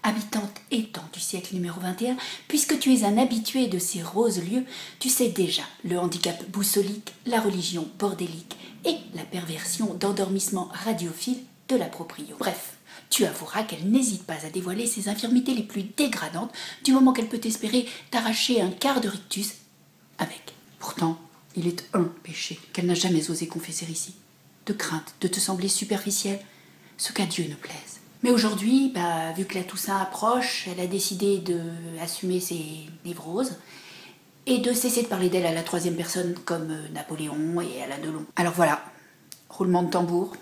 Habitante étant du siècle numéro 21, puisque tu es un habitué de ces roses lieux, tu sais déjà le handicap boussolique, la religion bordélique et la perversion d'endormissement radiophile de la proprio. Bref, tu avoueras qu'elle n'hésite pas à dévoiler ses infirmités les plus dégradantes du moment qu'elle peut espérer t'arracher un quart de rictus avec. Pourtant, il est un péché qu'elle n'a jamais osé confesser ici, de crainte de te sembler superficielle, ce qu'à Dieu ne plaise. Mais aujourd'hui, vu que la Toussaint approche, elle a décidé d'assumer ses névroses et de cesser de parler d'elle à la troisième personne comme Napoléon et Alain Delon. Alors voilà, roulement de tambour.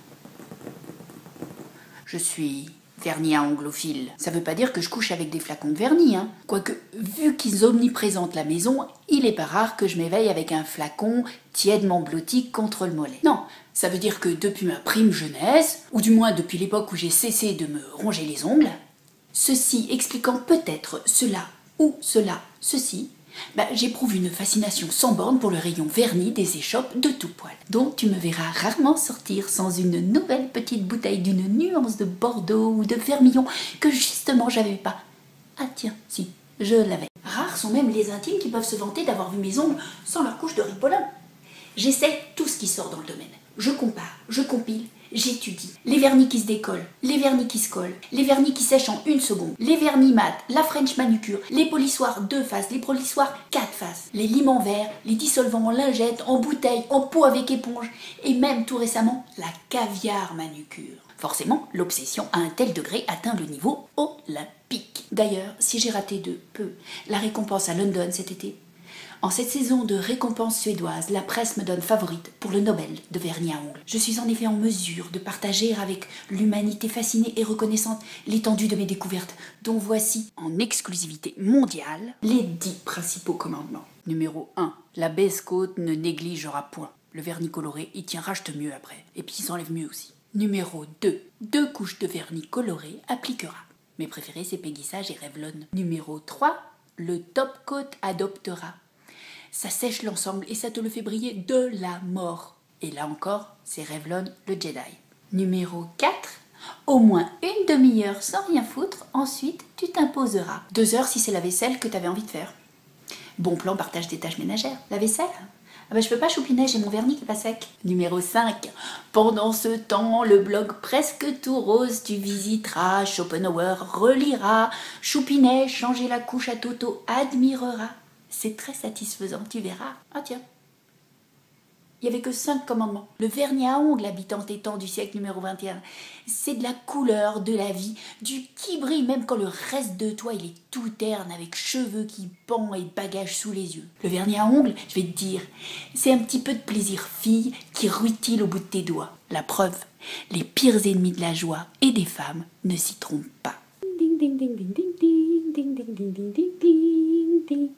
Je suis vernis à onglophile. Ça veut pas dire que je couche avec des flacons de vernis, hein. Quoique, vu qu'ils omniprésentent la maison, il est pas rare que je m'éveille avec un flacon tièdement blotti contre le mollet. Non, ça veut dire que depuis ma prime jeunesse, ou du moins depuis l'époque où j'ai cessé de me ronger les ongles, ceci expliquant peut-être cela ou ceci, j'éprouve une fascination sans borne pour le rayon verni des échoppes de tout poil, dont tu me verras rarement sortir sans une nouvelle petite bouteille d'une nuance de Bordeaux ou de Vermillon que justement j'avais pas. Ah tiens, si, je l'avais. Rares sont même les intimes qui peuvent se vanter d'avoir vu mes ongles sans leur couche de ripolin. J'essaie tout ce qui sort dans le domaine. Je compare, je compile, j'étudie. Les vernis qui se décollent, les vernis qui se collent, les vernis qui sèchent en 1 seconde, les vernis mat, la French manucure, les polissoirs 2 faces, les polissoirs 4 faces, les limons verts, les dissolvants en lingettes, en bouteilles, en pot avec éponge, et même tout récemment, la caviar manucure. Forcément, l'obsession à un tel degré atteint le niveau olympique. D'ailleurs, si j'ai raté de peu la récompense à London cet été, en cette saison de récompense suédoise, la presse me donne favorite pour le Nobel de vernis à ongles. Je suis en effet en mesure de partager avec l'humanité fascinée et reconnaissante l'étendue de mes découvertes, dont voici, en exclusivité mondiale, les 10 principaux commandements. Numéro 1. La baisse-côte ne négligera point. Le vernis coloré, il tient rachete mieux après, et puis il s'enlève mieux aussi. Numéro 2. 2 couches de vernis coloré appliquera. Mes préférés, c'est Peggy Sage et Revlon. Numéro 3. Le top coat adoptera. Ça sèche l'ensemble et ça te le fait briller de la mort. Et là encore, c'est Revlon le Jedi. Numéro 4. Au moins 1 demi-heure sans rien foutre, ensuite tu t'imposeras. 2 heures si c'est la vaisselle que tu avais envie de faire. Bon plan partage des tâches ménagères. La vaisselle ? Je peux pas choupiner, j'ai mon vernis qui est pas sec. Numéro 5. Pendant ce temps, le blog presque tout rose, tu visiteras, Schopenhauer reliras, Choupinet, changer la couche à Toto, admirera. C'est très satisfaisant, tu verras. Ah tiens, il n'y avait que 5 commandements. Le vernis à ongles, habitant étant du siècle numéro 21, c'est de la couleur, de la vie, du qui brille même quand le reste de toi il est tout terne avec cheveux qui pendent et bagages sous les yeux. Le vernis à ongles, je vais te dire, c'est un petit peu de plaisir fille qui rutile au bout de tes doigts. La preuve, les pires ennemis de la joie et des femmes ne s'y trompent pas. Ding ding ding ding ding ding ding ding ding ding ding ding.